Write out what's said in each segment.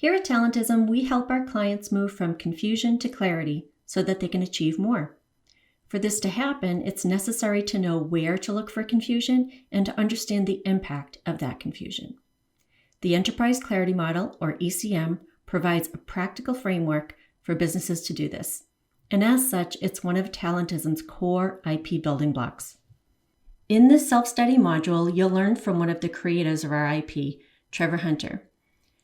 Here at Talentism, we help our clients move from confusion to clarity so that they can achieve more. For this to happen, it's necessary to know where to look for confusion and to understand the impact of that confusion. The Enterprise Clarity Model, or ECM, provides a practical framework for businesses to do this. And as such, it's one of Talentism's core IP building blocks. In this self-study module, you'll learn from one of the creators of our IP, Trevor Hunter.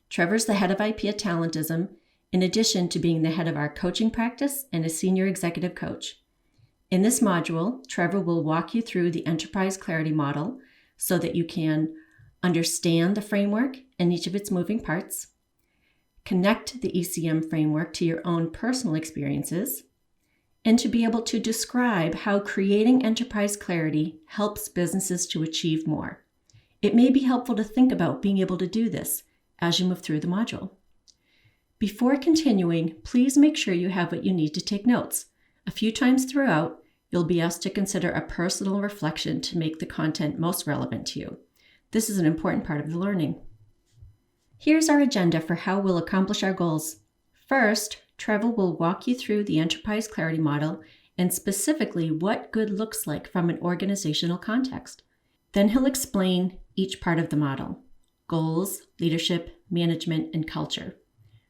Trevor's the head of IP at Talentism, in addition to being the head of our coaching practice and a senior executive coach. In this module, Trevor will walk you through the Enterprise Clarity Model so that you can understand the framework and each of its moving parts, connect the ECM framework to your own personal experiences, and to be able to describe how creating enterprise clarity helps businesses to achieve more. It may be helpful to think about being able to do this as you move through the module. Before continuing, please make sure you have what you need to take notes. A few times throughout, you'll be asked to consider a personal reflection to make the content most relevant to you. This is an important part of the learning. Here's our agenda for how we'll accomplish our goals. First, Trevor will walk you through the Enterprise Clarity Model and specifically what good looks like from an organizational context. Then he'll explain each part of the model: goals, leadership, management, and culture.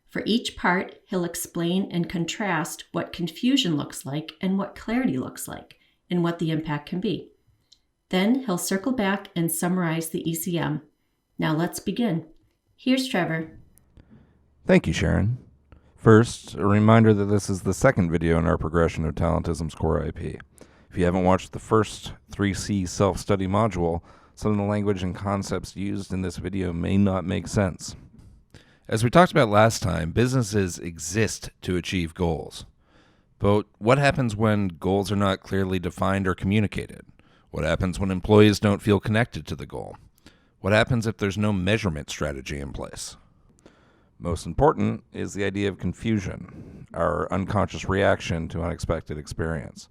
For each part, he'll explain and contrast what confusion looks like and what clarity looks like, and what the impact can be. Then he'll circle back and summarize the ECM. Now let's begin. Here's Trevor. Thank you, Sharon. First, a reminder that this is the second video in our progression of Talentism's core IP. If you haven't watched the first 3C self-study module, some of the language and concepts used in this video may not make sense. As we talked about last time, businesses exist to achieve goals. But what happens when goals are not clearly defined or communicated? What happens when employees don't feel connected to the goal? What happens if there's no measurement strategy in place? Most important is the idea of confusion, our unconscious reaction to unexpected experience.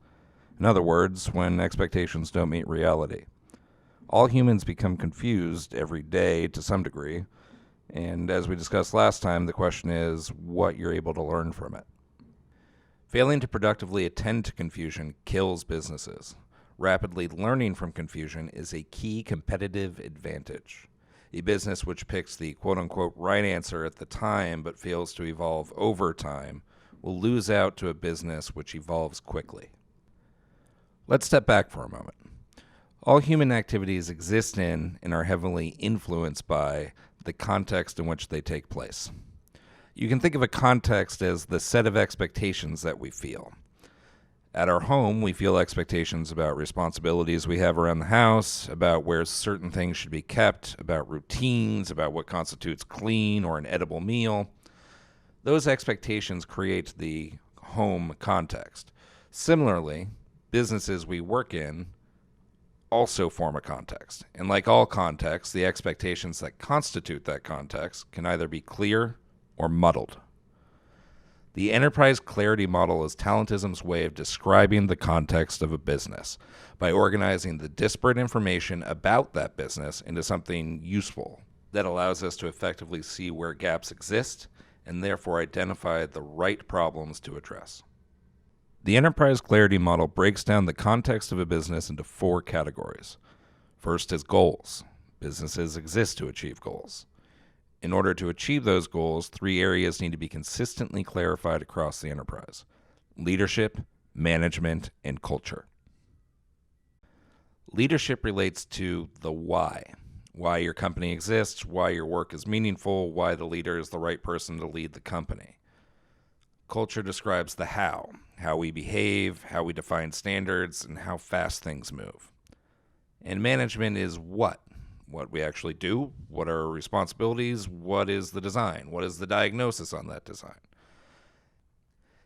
In other words, when expectations don't meet reality. All humans become confused every day to some degree, and as we discussed last time, the question is what you're able to learn from it. Failing to productively attend to confusion kills businesses. Rapidly learning from confusion is a key competitive advantage. A business which picks the quote-unquote right answer at the time but fails to evolve over time will lose out to a business which evolves quickly. Let's step back for a moment. All human activities exist in and are heavily influenced by the context in which they take place. You can think of a context as the set of expectations that we feel. At our home, we feel expectations about responsibilities we have around the house, about where certain things should be kept, about routines, about what constitutes clean or an edible meal. Those expectations create the home context. Similarly, businesses we work in also form a context. And like all contexts, the expectations that constitute that context can either be clear or muddled. The Enterprise Clarity Model is Talentism's way of describing the context of a business by organizing the disparate information about that business into something useful that allows us to effectively see where gaps exist and therefore identify the right problems to address. The Enterprise Clarity Model breaks down the context of a business into 4 categories. First is goals. Businesses exist to achieve goals. In order to achieve those goals, 3 areas need to be consistently clarified across the enterprise: leadership, management, and culture. Leadership relates to the why your company exists, why your work is meaningful, why the leader is the right person to lead the company. Culture describes the how we behave, how we define standards, and how fast things move. And management is what we actually do, what are our responsibilities, what is the design, what is the diagnosis on that design.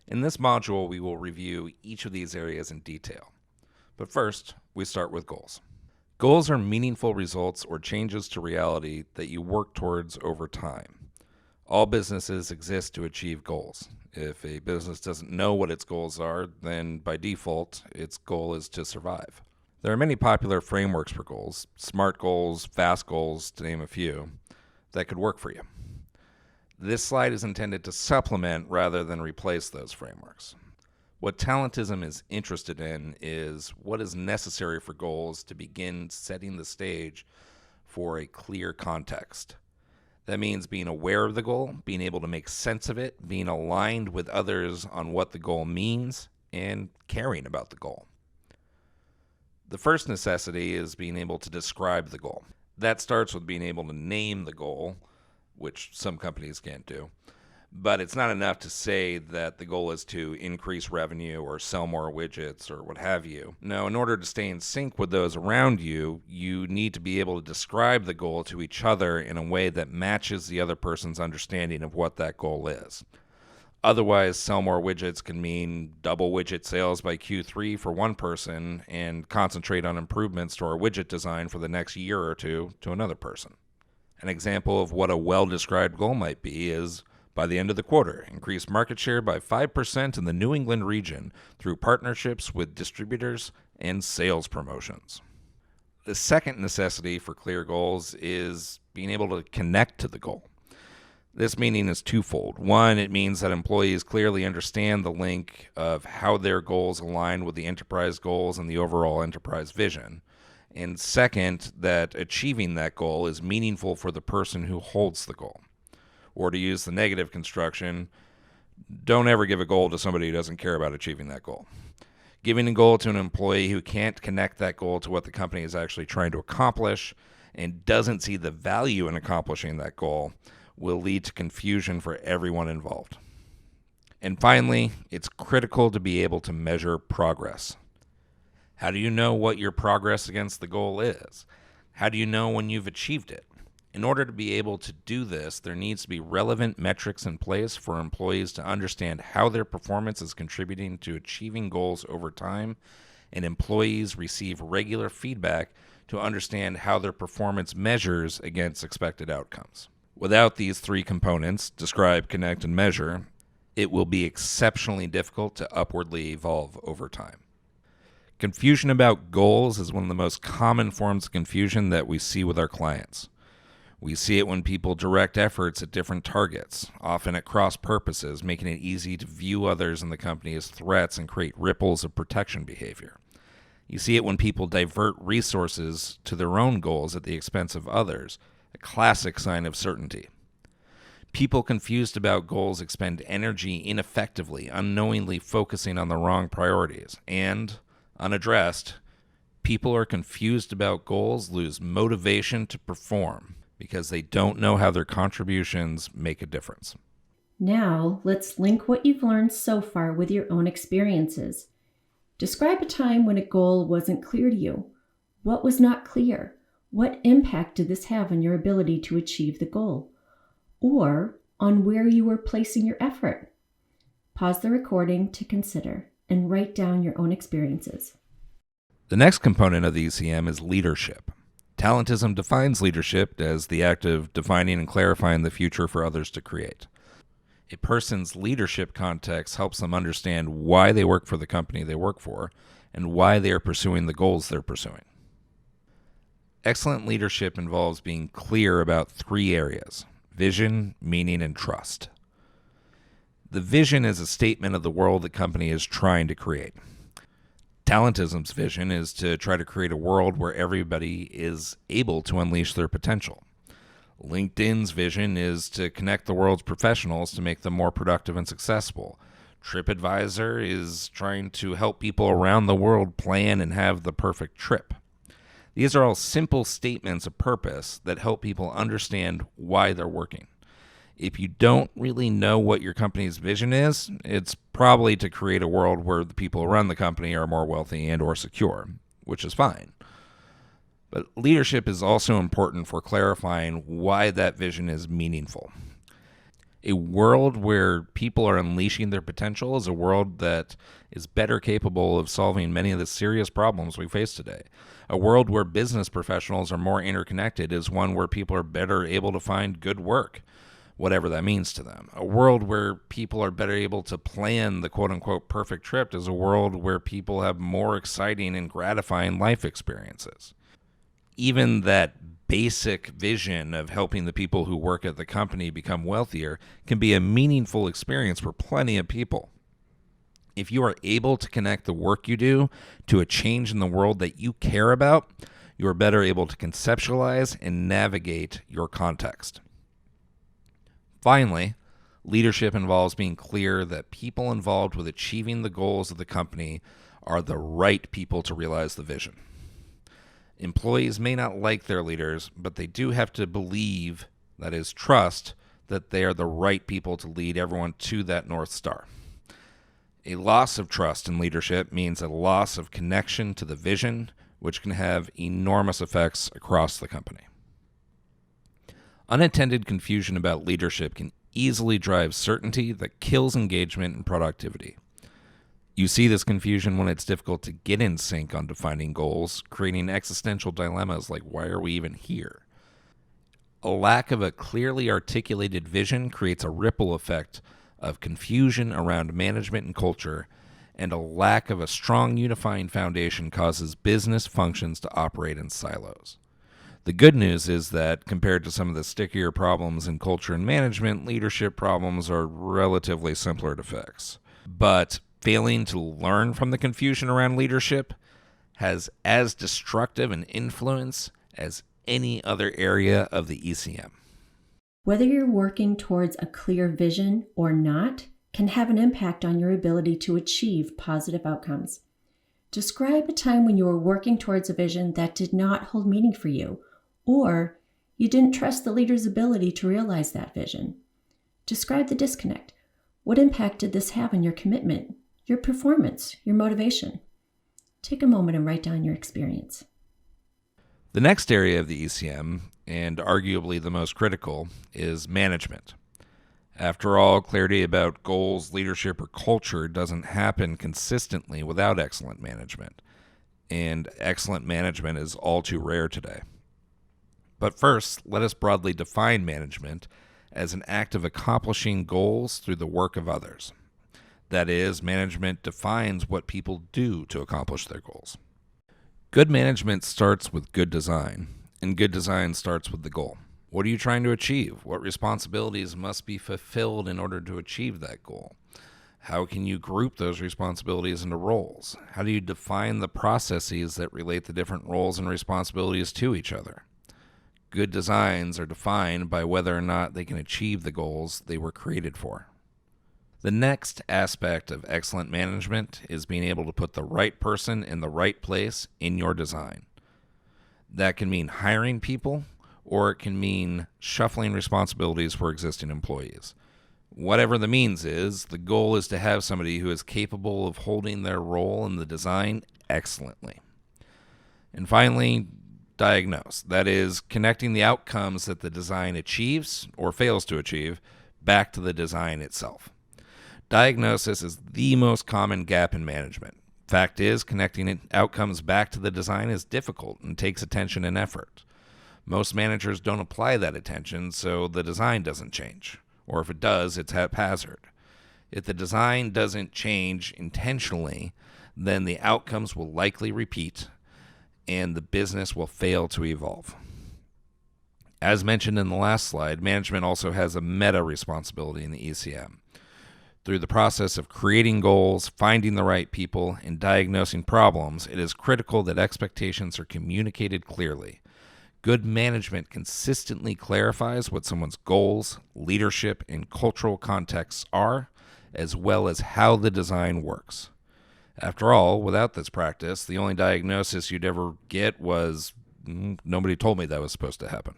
In this module, we will review each of these areas in detail. But first, we start with goals. Goals are meaningful results or changes to reality that you work towards over time. All businesses exist to achieve goals. If a business doesn't know what its goals are, then by default, its goal is to survive. There are many popular frameworks for goals, SMART goals, FAST goals, to name a few, that could work for you. This slide is intended to supplement rather than replace those frameworks. What Talentism is interested in is what is necessary for goals to begin setting the stage for a clear context. That means being aware of the goal, being able to make sense of it, being aligned with others on what the goal means, and caring about the goal. The first necessity is being able to describe the goal. That starts with being able to name the goal, which some companies can't do. But it's not enough to say that the goal is to increase revenue or sell more widgets or what have you. No, in order to stay in sync with those around you, you need to be able to describe the goal to each other in a way that matches the other person's understanding of what that goal is. Otherwise, sell more widgets can mean double widget sales by Q3 for one person and concentrate on improvements to our widget design for the next year or two to another person. An example of what a well-described goal might be is, by the end of the quarter, increase market share by 5% in the New England region through partnerships with distributors and sales promotions. The second necessity for clear goals is being able to connect to the goal. This meaning is twofold. One, it means that employees clearly understand the link of how their goals align with the enterprise goals and the overall enterprise vision. And second, that achieving that goal is meaningful for the person who holds the goal. Or to use the negative construction, don't ever give a goal to somebody who doesn't care about achieving that goal. Giving a goal to an employee who can't connect that goal to what the company is actually trying to accomplish and doesn't see the value in accomplishing that goal will lead to confusion for everyone involved. And finally, it's critical to be able to measure progress. How do you know what your progress against the goal is? How do you know when you've achieved it? In order to be able to do this, there needs to be relevant metrics in place for employees to understand how their performance is contributing to achieving goals over time, and employees receive regular feedback to understand how their performance measures against expected outcomes. Without these three components, describe, connect, and measure, it will be exceptionally difficult to upwardly evolve over time. Confusion about goals is one of the most common forms of confusion that we see with our clients. We see it when people direct efforts at different targets, often at cross purposes, making it easy to view others in the company as threats and create ripples of protection behavior. You see it when people divert resources to their own goals at the expense of others, a classic sign of certainty. People confused about goals expend energy ineffectively, unknowingly focusing on the wrong priorities, and, unaddressed, people who are confused about goals lose motivation to perform because they don't know how their contributions make a difference. Now, let's link what you've learned so far with your own experiences. Describe a time when a goal wasn't clear to you. What was not clear? What impact did this have on your ability to achieve the goal? Or on where you were placing your effort? Pause the recording to consider and write down your own experiences. The next component of the ECM is leadership. Talentism defines leadership as the act of defining and clarifying the future for others to create. A person's leadership context helps them understand why they work for the company they work for and why they are pursuing the goals they're pursuing. Excellent leadership involves being clear about three areas: vision, meaning, and trust. The vision is a statement of the world the company is trying to create. Talentism's vision is to try to create a world where everybody is able to unleash their potential. LinkedIn's vision is to connect the world's professionals to make them more productive and successful. TripAdvisor is trying to help people around the world plan and have the perfect trip. These are all simple statements of purpose that help people understand why they're working. If you don't really know what your company's vision is, it's probably to create a world where the people who run the company are more wealthy and or secure, which is fine. But leadership is also important for clarifying why that vision is meaningful. A world where people are unleashing their potential is a world that is better capable of solving many of the serious problems we face today. A world where business professionals are more interconnected is one where people are better able to find good work, whatever that means to them. A world where people are better able to plan the quote-unquote perfect trip is a world where people have more exciting and gratifying life experiences. Even that basic vision of helping the people who work at the company become wealthier can be a meaningful experience for plenty of people. If you are able to connect the work you do to a change in the world that you care about, you are better able to conceptualize and navigate your context. Finally, leadership involves being clear that people involved with achieving the goals of the company are the right people to realize the vision. Employees may not like their leaders, but they do have to believe, that is, trust, that they are the right people to lead everyone to that North Star. A loss of trust in leadership means a loss of connection to the vision, which can have enormous effects across the company. Unintended confusion about leadership can easily drive certainty that kills engagement and productivity. You see this confusion when it's difficult to get in sync on defining goals, creating existential dilemmas like, why are we even here? A lack of a clearly articulated vision creates a ripple effect of confusion around management and culture, and a lack of a strong unifying foundation causes business functions to operate in silos. The good news is that compared to some of the stickier problems in culture and management, leadership problems are relatively simpler to fix. But failing to learn from the confusion around leadership has as destructive an influence as any other area of the ECM. Whether you're working towards a clear vision or not can have an impact on your ability to achieve positive outcomes. Describe a time when you were working towards a vision that did not hold meaning for you, or you didn't trust the leader's ability to realize that vision. Describe the disconnect. What impact did this have on your commitment, your performance, your motivation? Take a moment and write down your experience. The next area of the ECM, and arguably the most critical, is management. After all, clarity about goals, leadership, or culture doesn't happen consistently without excellent management, and excellent management is all too rare today. But first, let us broadly define management as an act of accomplishing goals through the work of others. That is, management defines what people do to accomplish their goals. Good management starts with good design, and good design starts with the goal. What are you trying to achieve? What responsibilities must be fulfilled in order to achieve that goal? How can you group those responsibilities into roles? How do you define the processes that relate the different roles and responsibilities to each other? Good designs are defined by whether or not they can achieve the goals they were created for. The next aspect of excellent management is being able to put the right person in the right place in your design. That can mean hiring people, or it can mean shuffling responsibilities for existing employees. Whatever the means is, the goal is to have somebody who is capable of holding their role in the design excellently. And finally, diagnose. That is, connecting the outcomes that the design achieves or fails to achieve back to the design itself. Diagnosis is the most common gap in management. Fact is, connecting outcomes back to the design is difficult and takes attention and effort. Most managers don't apply that attention, so the design doesn't change. Or if it does, it's haphazard. If the design doesn't change intentionally, then the outcomes will likely repeat, and the business will fail to evolve. As mentioned in the last slide, management also has a meta responsibility in the ECM. Through the process of creating goals, finding the right people, and diagnosing problems, it is critical that expectations are communicated clearly. Good management consistently clarifies what someone's goals, leadership, and cultural contexts are, as well as how the design works. After all, without this practice, the only diagnosis you'd ever get was, nobody told me that was supposed to happen.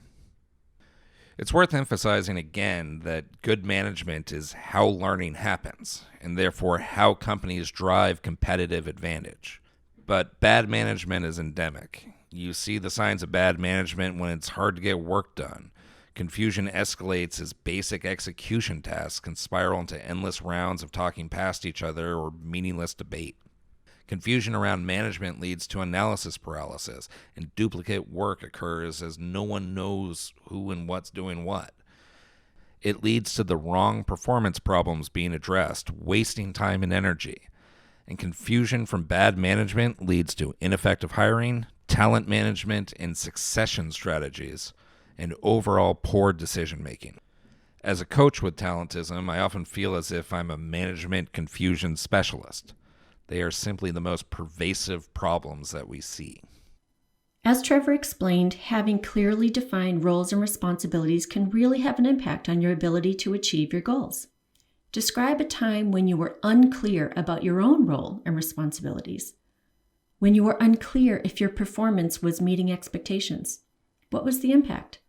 It's worth emphasizing again that good management is how learning happens, and therefore how companies drive competitive advantage. But bad management is endemic. You see the signs of bad management when it's hard to get work done. Confusion escalates as basic execution tasks can spiral into endless rounds of talking past each other or meaningless debate. Confusion around management leads to analysis paralysis, and duplicate work occurs as no one knows who and what's doing what. It leads to the wrong performance problems being addressed, wasting time and energy. And confusion from bad management leads to ineffective hiring, talent management and succession strategies, and overall poor decision making. As a coach with Talentism, I often feel as if I'm a management confusion specialist. They are simply the most pervasive problems that we see. As Trevor explained, having clearly defined roles and responsibilities can really have an impact on your ability to achieve your goals. Describe a time when you were unclear about your own role and responsibilities. When you were unclear if your performance was meeting expectations. What was the impact?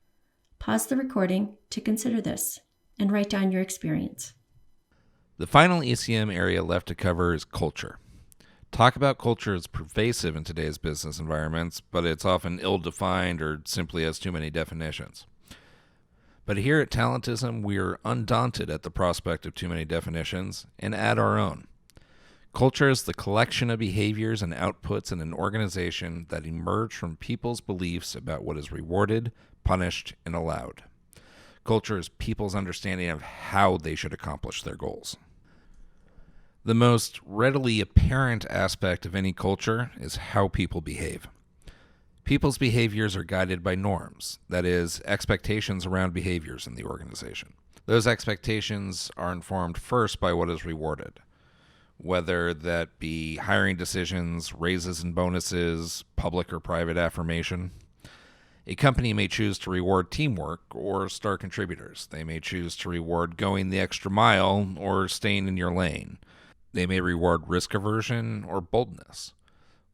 Pause the recording to consider this and write down your experience. The final ECM area left to cover is culture. Talk about culture is pervasive in today's business environments, but it's often ill-defined or simply has too many definitions. But here at Talentism, we are undaunted at the prospect of too many definitions and add our own. Culture is the collection of behaviors and outputs in an organization that emerge from people's beliefs about what is rewarded, punished, and allowed. Culture is people's understanding of how they should accomplish their goals. The most readily apparent aspect of any culture is how people behave. People's behaviors are guided by norms, that is, expectations around behaviors in the organization. Those expectations are informed first by what is rewarded, whether that be hiring decisions, raises and bonuses, public or private affirmation. A company may choose to reward teamwork or star contributors. They may choose to reward going the extra mile or staying in your lane. They may reward risk aversion or boldness.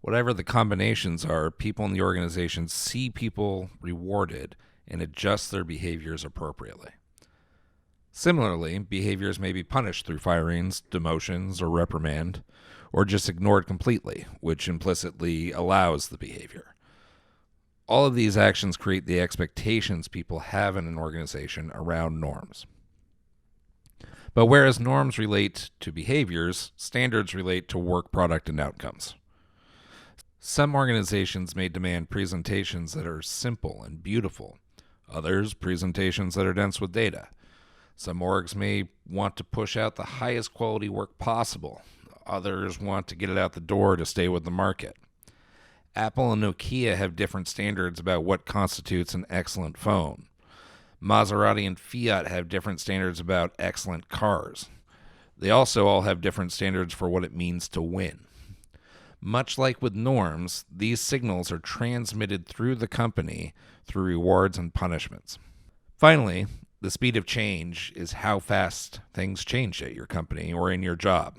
Whatever the combinations are, people in the organization see people rewarded and adjust their behaviors appropriately. Similarly, behaviors may be punished through firings, demotions, or reprimand, or just ignored completely, which implicitly allows the behavior. All of these actions create the expectations people have in an organization around norms. But whereas norms relate to behaviors, standards relate to work product and outcomes. Some organizations may demand presentations that are simple and beautiful. Others, presentations that are dense with data. Some orgs may want to push out the highest quality work possible. Others want to get it out the door to stay with the market. Apple and Nokia have different standards about what constitutes an excellent phone. Maserati and Fiat have different standards about excellent cars. They also all have different standards for what it means to win. Much like with norms, these signals are transmitted through the company through rewards and punishments. Finally, the speed of change is how fast things change at your company or in your job.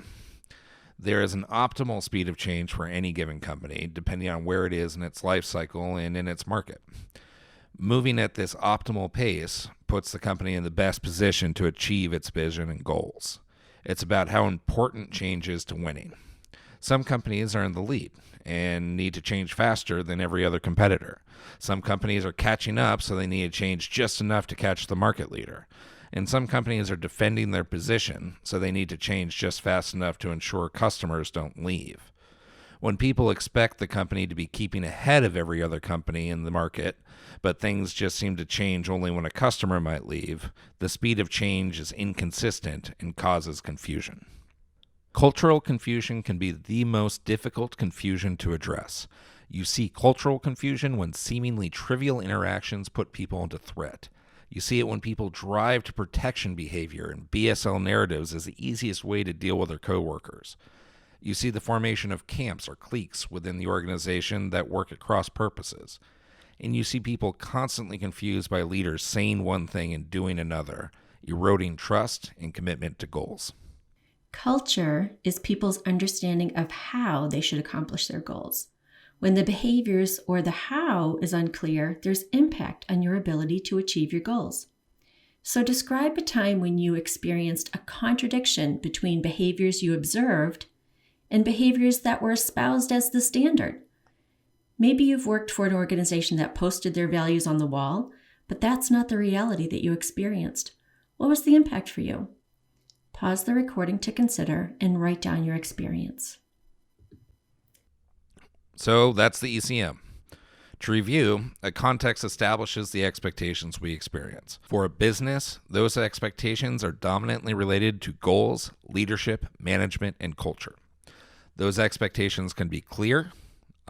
There is an optimal speed of change for any given company, depending on where it is in its life cycle and in its market. Moving at this optimal pace puts the company in the best position to achieve its vision and goals. It's about how important change is to winning. Some companies are in the lead and need to change faster than every other competitor. Some companies are catching up, so they need to change just enough to catch the market leader. And some companies are defending their position, so they need to change just fast enough to ensure customers don't leave. When people expect the company to be keeping ahead of every other company in the market, but things just seem to change only when a customer might leave, the speed of change is inconsistent and causes confusion. Cultural confusion can be the most difficult confusion to address. You see cultural confusion when seemingly trivial interactions put people into threat. You see it when people drive to protection behavior and BSL narratives as the easiest way to deal with their coworkers. You see the formation of camps or cliques within the organization that work at cross purposes. And you see people constantly confused by leaders saying one thing and doing another, eroding trust and commitment to goals. Culture is people's understanding of how they should accomplish their goals. When the behaviors or the how is unclear, there's impact on your ability to achieve your goals. So describe a time when you experienced a contradiction between behaviors you observed and behaviors that were espoused as the standard. Maybe you've worked for an organization that posted their values on the wall, but that's not the reality that you experienced. What was the impact for you? Pause the recording to consider and write down your experience. So that's the ECM. To review, a context establishes the expectations we experience. For a business, those expectations are dominantly related to goals, leadership, management, and culture. Those expectations can be clear,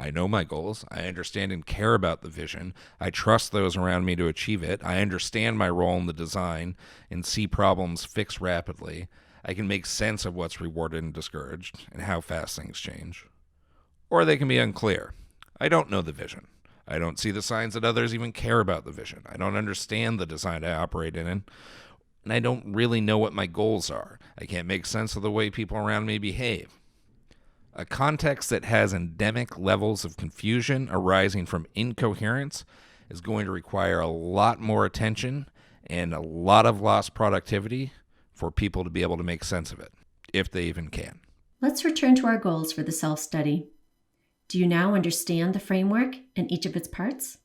I know my goals. I understand and care about the vision. I trust those around me to achieve it. I understand my role in the design and see problems fixed rapidly. I can make sense of what's rewarded and discouraged and how fast things change. Or they can be unclear. I don't know the vision. I don't see the signs that others even care about the vision. I don't understand the design I operate in, and I don't really know what my goals are. I can't make sense of the way people around me behave. A context that has endemic levels of confusion arising from incoherence is going to require a lot more attention and a lot of lost productivity for people to be able to make sense of it, if they even can. Let's return to our goals for the self-study. Do you now understand the framework and each of its parts?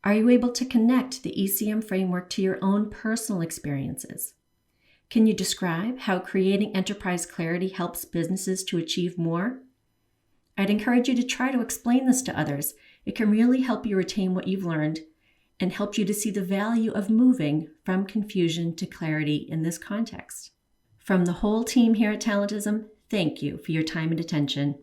Are you able to connect the ECM framework to your own personal experiences? Can you describe how creating enterprise clarity helps businesses to achieve more? I'd encourage you to try to explain this to others. It can really help you retain what you've learned and help you to see the value of moving from confusion to clarity in this context. From the whole team here at Talentism, thank you for your time and attention.